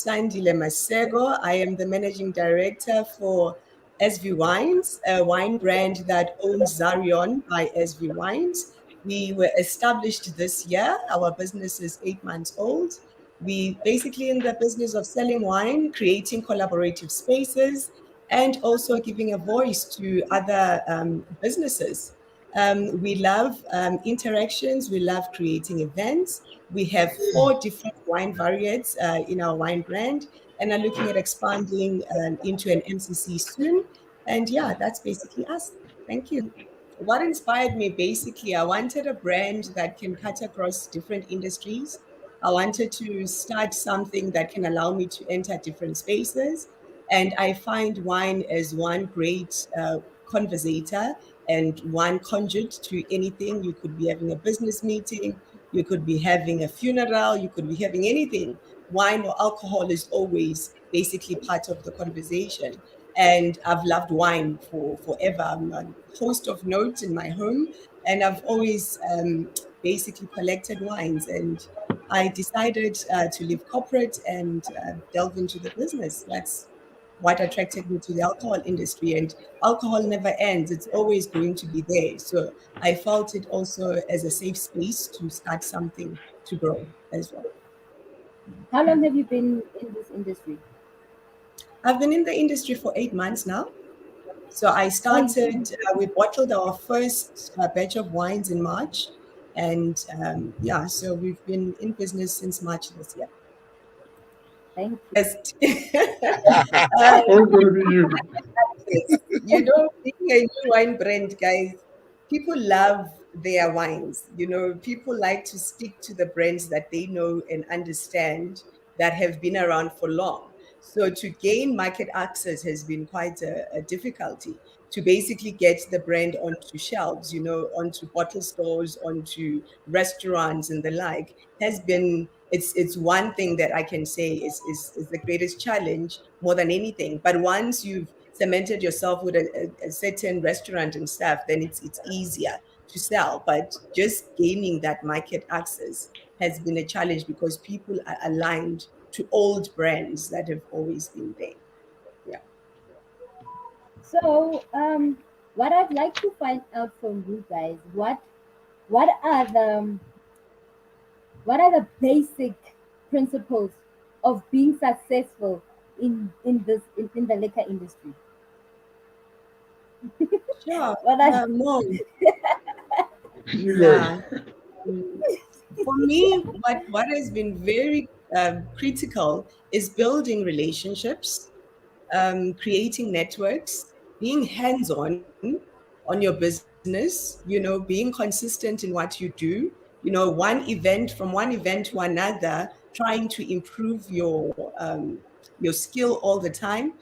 Sandile Maseko. I am the managing director for SV Wines, a wine brand that owns Zarion by SV Wines. We were established this year. Our business is 8 months old. We basically in the business of selling wine, creating collaborative spaces, and also giving a voice to other businesses. We love interactions. We love creating events. We have 4 different wine variants in our wine brand and are looking at expanding into an MCC soon. And yeah, that's basically us. Thank you. What inspired me basically, I wanted a brand that can cut across different industries. I wanted to start something that can allow me to enter different spaces. And I find wine as one great conversator and one conduit to anything. You could be having a business meeting, you could be having a funeral, you could be having anything. Wine or alcohol is always basically part of the conversation. And I've loved wine for forever. I'm a host of notes in my home, and I've always basically collected wines. And I decided to leave corporate and delve into the business. That's what attracted me to the alcohol industry. And alcohol never ends, it's always going to be there. So I felt it also as a safe space to start something to grow as well. How long have you been in this industry? I've been in the industry for 8 months now. So I Oh, started, we bottled our first batch of wines in March. And yeah, so we've been in business since March this year. thank you. Yes. All gonna be you. Being a new wine brand, guys, people love their wines. People like to stick to the brands that they know and understand that have been around for long. So to gain market access has been quite a difficulty to basically get the brand onto shelves, onto bottle stores, onto restaurants and the like has been it's one thing that I can say is the greatest challenge more than anything. But once you've cemented yourself with a certain restaurant and stuff, then it's easier to sell. But just gaining that market access has been a challenge because people are aligned to old brands that have always been there. Yeah. So, what I'd like to find out from you guys, what are the basic principles of being successful in the liquor industry? Sure. What are More. You Yeah. go. Mm, For me, what has been very critical is building relationships, creating networks, being hands-on on your business, being consistent in what you do, one event to another, trying to improve your skill all the time.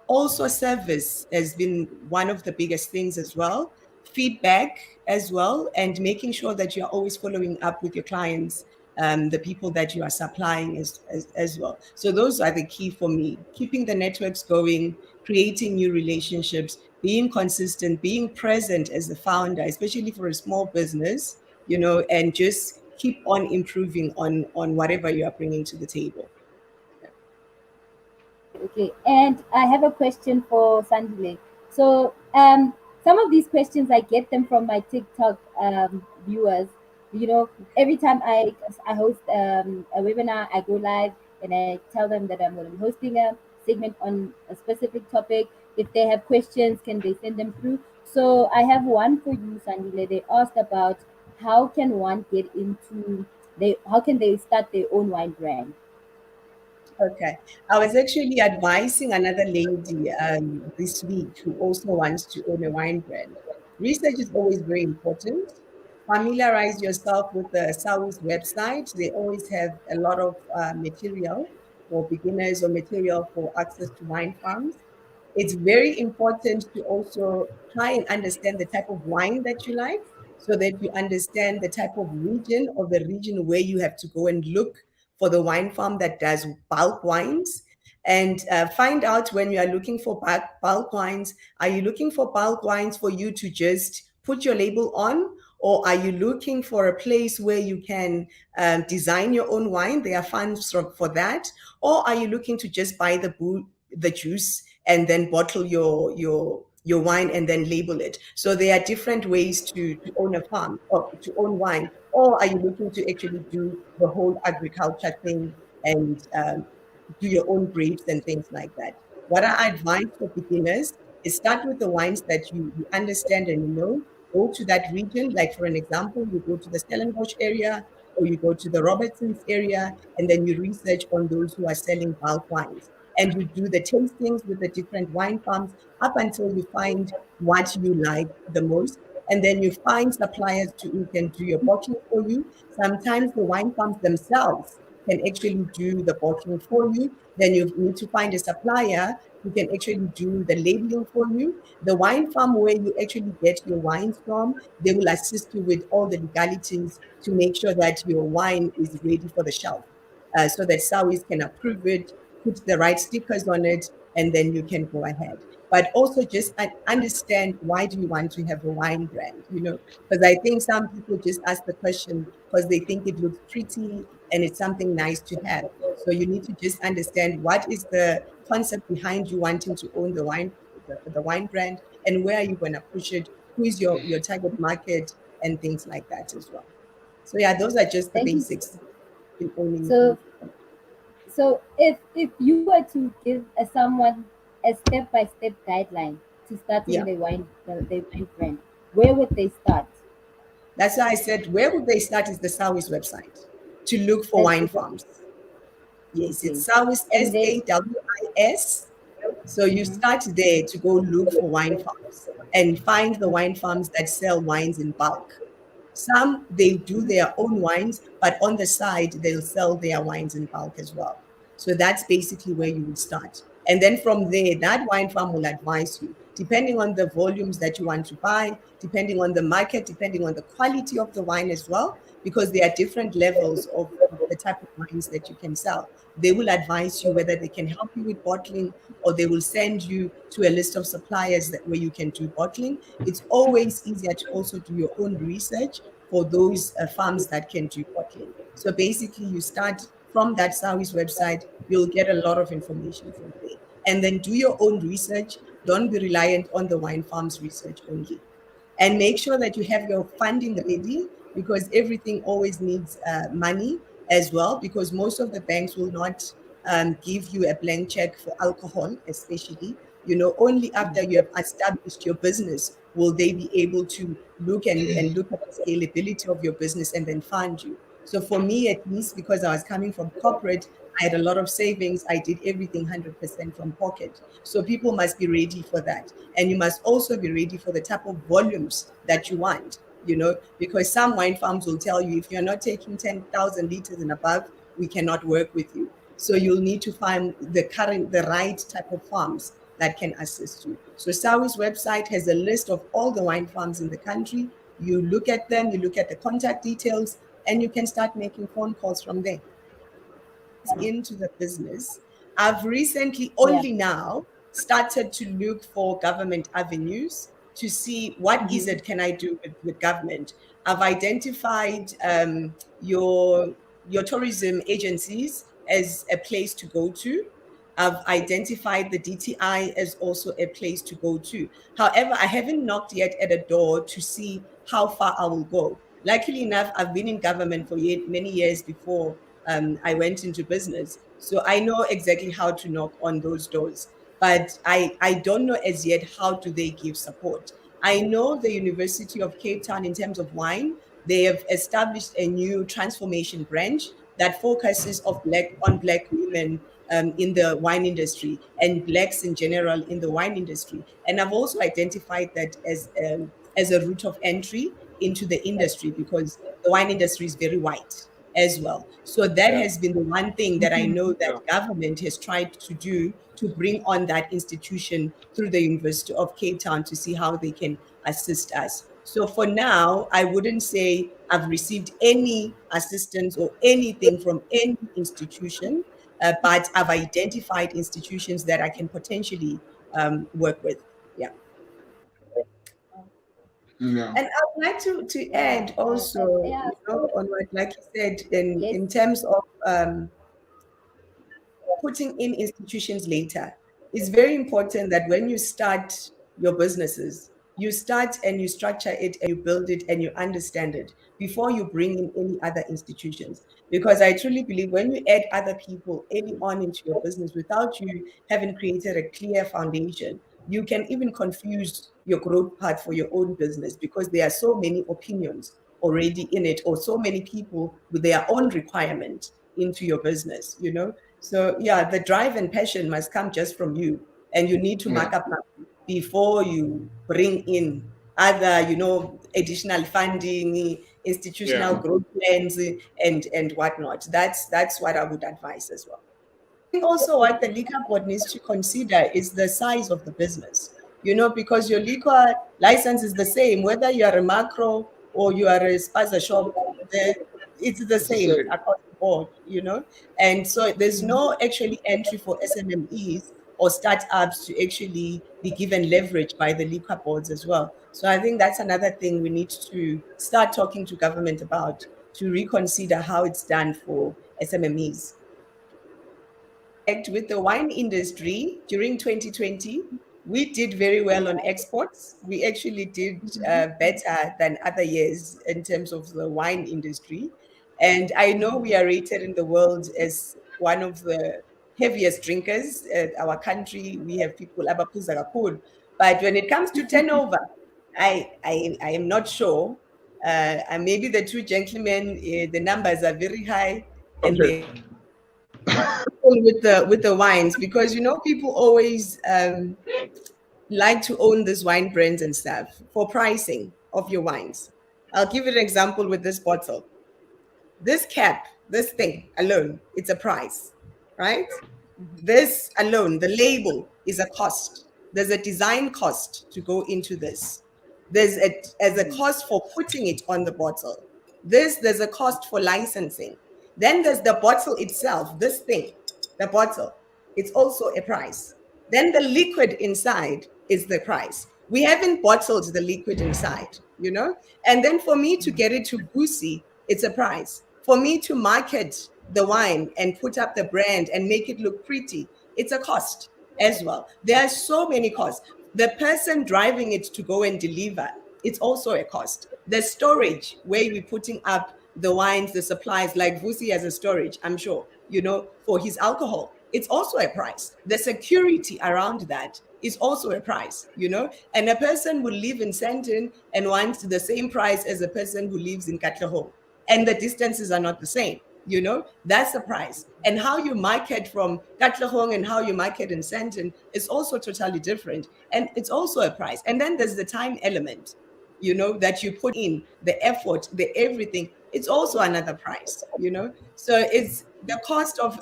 Also, service has been one of the biggest things as well. Feedback as well, and making sure that you're always following up with your clients, the people that you are supplying as well. So those are the key for me: keeping the networks going, creating new relationships, being consistent, being present as the founder, especially for a small business, and just keep on improving on whatever you are bringing to the table. okay? And I have a question for Sandile. So, some of these questions I get them from my TikTok viewers. Every time I host a webinar, I go live and I tell them that I'm going to be hosting a segment on a specific topic. If they have questions, can they send them through? So I have one for you, Sandile. They asked about how can one get into how can they start their own wine brand? Okay. I was actually advising another lady this week who also wants to own a wine brand. Research is always very important. Familiarize yourself with the SAU's website. They always have a lot of material for beginners or material for access to wine farms. It's very important to also try and understand the type of wine that you like so that you understand the type of region or the region where you have to go and look for the wine farm that does bulk wines. And find out when you are looking for bulk wines, are you looking for bulk wines for you to just put your label on? Or are you looking for a place where you can design your own wine? There are funds for that. Or are you looking to just buy the juice and then bottle your wine and then label it? So there are different ways to own a farm or to own wine. Or are you looking to actually do the whole agriculture thing and do your own grapes and things like that? What I advise for beginners is start with the wines that you understand and you know. Go to that region. Like for an example, you go to the Stellenbosch area or you go to the Robertsons area, and then you research on those who are selling bulk wines. And you do the tastings with the different wine farms up until you find what you like the most. And then you find suppliers who can do your bottling for you. Sometimes the wine farms themselves can actually do the bottling for you. Then you need to find a supplier who can actually do the labeling for you. The wine farm where you actually get your wines from, they will assist you with all the legalities to make sure that your wine is ready for the shelf, so that SAWIs can approve it, put the right stickers on it, and then you can go ahead. But also just understand, why do you want to have a wine brand? Because I think some people just ask the question because they think it looks pretty and it's something nice to have. So you need to just understand what is the concept behind you wanting to own the wine brand, and where are you going to push it, who is your target market, and things like that as well. So yeah, those are just the Thank you. basics in owning So, things. so if you were to give someone a step by step guideline to starting Yeah, the wine brand, where would they start? that's why I said, where would they start is the SAWIS website to look for wine Is it farms. Yes, okay? it's SAWIS, And then SAWIS. So you mhm. start there to go look for wine farms and find the wine farms that sell wines in bulk. Some, they do their own wines, but on the side, they'll sell their wines in bulk as well. So that's basically where you would start. And then from there, that wine farm will advise you, depending on the volumes that you want to buy, depending on the market, depending on the quality of the wine as well, because there are different levels of the type of wines that you can sell. They will advise you whether they can help you with bottling, or they will send you to a list of suppliers where you can do bottling. It's always easier to also do your own research for those farms that can do bottling. So basically, you start from that SAWI's website, you'll get a lot of information from there. And then do your own research. Don't be reliant on the wine farm's research only. And make sure that you have your funding ready, because everything always needs money as well, because most of the banks will not give you a blank check for alcohol, especially. Only after you have established your business will they be able to look and look at the scalability of your business and then fund you. So for me, at least, because I was coming from corporate, I had a lot of savings. I did everything 100% from pocket. So people must be ready for that. And you must also be ready for the type of volumes that you want, because some wine farms will tell you, if you're not taking 10,000 liters and above, we cannot work with you. So you'll need to find the right type of farms that can assist you. So SAWI's website has a list of all the wine farms in the country. You look at them, you look at the contact details, and you can start making phone calls from there into the business. I've recently, Yeah. only now, started to look for government avenues to see what is Mhm. it can I do with government. I've identified your tourism agencies as a place to go to. I've identified the DTI as also a place to go to. However, I haven't knocked yet at a door to see how far I will go. Luckily enough, I've been in government for many years before I went into business. So I know exactly how to knock on those doors. But I don't know as yet how do they give support. I know the University of Cape Town, in terms of wine, they have established a new transformation branch that focuses on Black women in the wine industry, and Blacks in general in the wine industry. And I've also identified that as a route of entry into the industry, because the wine industry is very white as well. So that Yeah. has been the one thing that I know that Yeah. government has tried to do, to bring on that institution through the University of Cape Town to see how they can assist us. So for now, I wouldn't say I've received any assistance or anything from any institution, but I've identified institutions that I can potentially work with. Yeah. Yeah. And I would like to Yeah, add also, yeah. on what, like you said, Yes. in terms of putting in institutions later. It's very important that when you start your businesses, you start and you structure it and you build it and you understand it before you bring in any other institutions. Because I truly believe when you add other people early on into your business without you having created a clear foundation, you can even confuse your growth path for your own business because there are so many opinions already in it, or so many people with their own requirement into your business, So yeah, the drive and passion must come just from you, and you need to Yeah. mark up before you bring in other, additional funding, Yeah. institutional growth plans, and whatnot. That's what I would advise as well. Think also what the liquor board needs to consider is the size of the business. Because your liquor license is the same, whether you are a macro or you are a spaza shop, it's the It's the same same. across the board. And so there's no actually entry for SMMEs or startups to actually be given leverage by the liquor boards as well. So I think that's another thing we need to start talking to government about, to reconsider how it's done for SMMEs. With the wine industry during 2020, we did very well on exports. We actually did better than other years in terms of the wine industry. And I know we are rated in the world as one of the heaviest drinkers. Our country, we have people abapuza kakhulu. But when it comes to turnover, I am not sure. And maybe the two gentlemen, the numbers are very high, and Okay. they with the wines, because people always like to own these wine brands and stuff for pricing of your wines. I'll give you an example with this bottle. This cap, this thing alone, it's a price, right? This alone, the label is a cost. There's a design cost to go into this. As a cost for putting it on the bottle. There's a cost for licensing. Then there's the bottle itself, this thing, the bottle. It's also a price. Then the liquid inside is the price. We haven't bottled the liquid inside. And then for me to get it to Goosey, it's a price. For me to market the wine and put up the brand and make it look pretty, it's a cost as well. There are so many costs. The person driving it to go and deliver, it's also a cost. The storage where we're putting up the wines, the supplies, like Vusi has a storage, I'm sure, for his alcohol. It's also a price. The security around that is also a price. And a person will live in Sandton and wants the same price as a person who lives in Katlehong, and the distances are not the same. That's the price. And how you market from Katlehong and how you market in Sandton is also totally different, and it's also a price. And then there's the time element, that you put in, the effort, the everything. It's also another price. So it's the cost of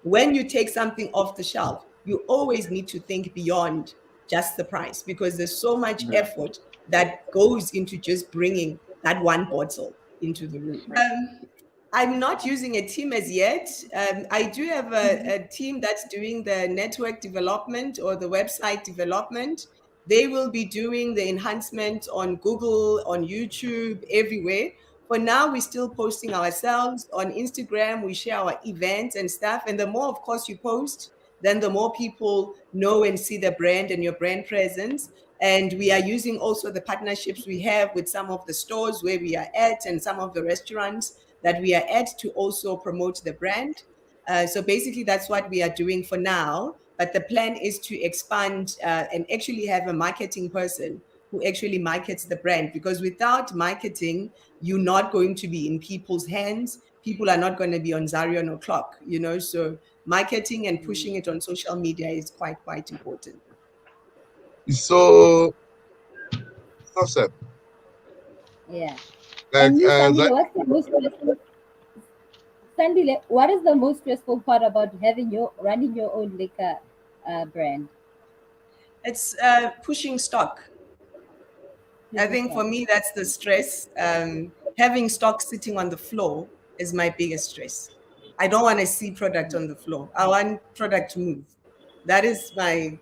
when you take something off the shelf, you always need to think beyond just the price, because there's so much Yeah. effort that goes into just bringing that one bottle into the room. I'm not using a team as yet. I do have a team that's doing the network development or the website development. They will be doing the enhancement on Google, on YouTube, everywhere. For now, we're still posting ourselves on Instagram. We share our events and stuff. And the more, of course, you post, then the more people know and see the brand and your brand presence. And we are using also the partnerships we have with some of the stores where we are at and some of the restaurants that we are at to also promote the brand. So basically, that's what we are doing for now. But the plan is to expand and actually have a marketing person who actually markets the brand. Because without marketing, you're not going to be in people's hands. People are not going to be on Zarion or Clock. So marketing and pushing it on social media is quite important. So, concept Yeah. like And you, that. Sandile, what's the most stressful? Sandile, what is the most stressful part about running your own liquor brand? It's pushing stock. I Please think for stop. me, that's the stress. Having stock sitting on the floor is my biggest stress. I don't want to see product on the floor. I want product to move. That is my.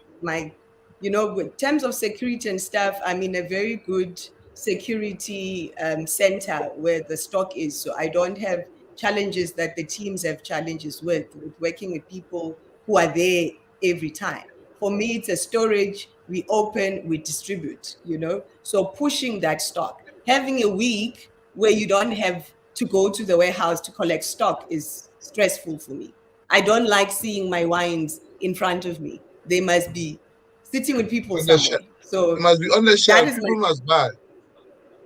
With terms of security and stuff, I'm in a very good security center where the stock is. So I don't have challenges that the teams have challenges with working with people who are there every time. For me, it's a storage, we open, we distribute, So pushing that stock, having a week where you don't have to go to the warehouse to collect stock is stressful for me. I don't like seeing my wines in front of me. They must be sitting with people On the shelf. somewhere. It So must be on the that shelf. is my, People must buy.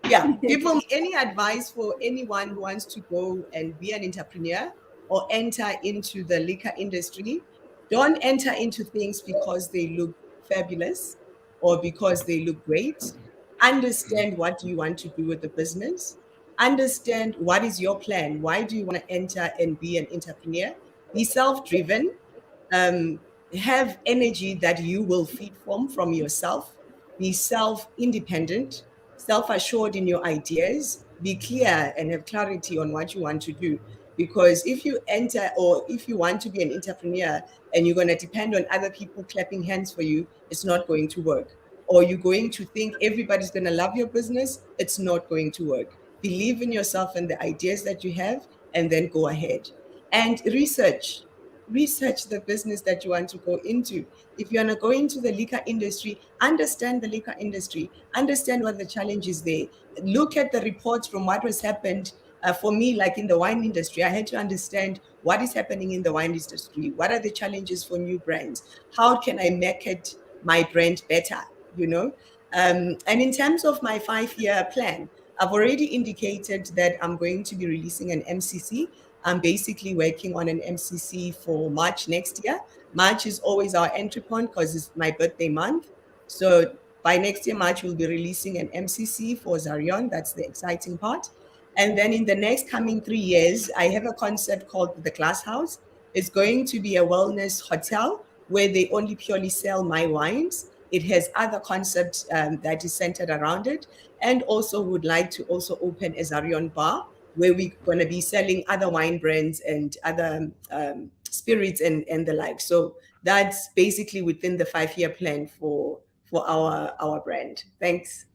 yeah. People, any advice for anyone who wants to go and be an entrepreneur or enter into the liquor industry? Don't enter into things because they look fabulous or because they look great. Understand what you want to do with the business. Understand what is your plan. Why do you want to enter and be an entrepreneur? Be self-driven, um, have energy that you will feed from yourself. Be self-independent, self-assured in your ideas. Be clear and have clarity on what you want to do. Because if you enter or if you want to be an entrepreneur and you're going to depend on other people clapping hands for you, it's not going to work. Or you're going to think everybody's going to love your business, it's not going to work. Believe in yourself and the ideas that you have, and then go ahead. And research the business that you want to go into. If you want to go into the liquor industry, understand the liquor industry, understand what the challenge is there. Look at the reports from what has happened. For me, like in the wine industry, I had to understand what is happening in the wine industry. What are the challenges for new brands? How can I market my brand better? You know, and in terms of my 5-year plan, I've already indicated that I'm going to be releasing an MCC. I'm basically working on an MCC for March next year. March is always our entry point because it's my birthday month. So by next year, March, we'll be releasing an MCC for Zarion. That's the exciting part. And then in the next coming 3 years, I have a concept called the Glass House. It's going to be a wellness hotel where they only purely sell my wines. It has other concepts that is centered around it. And also would like to also open a Zarion bar where we're going to be selling other wine brands and other spirits and the like. So that's basically within the 5-year plan for our brand. Thanks.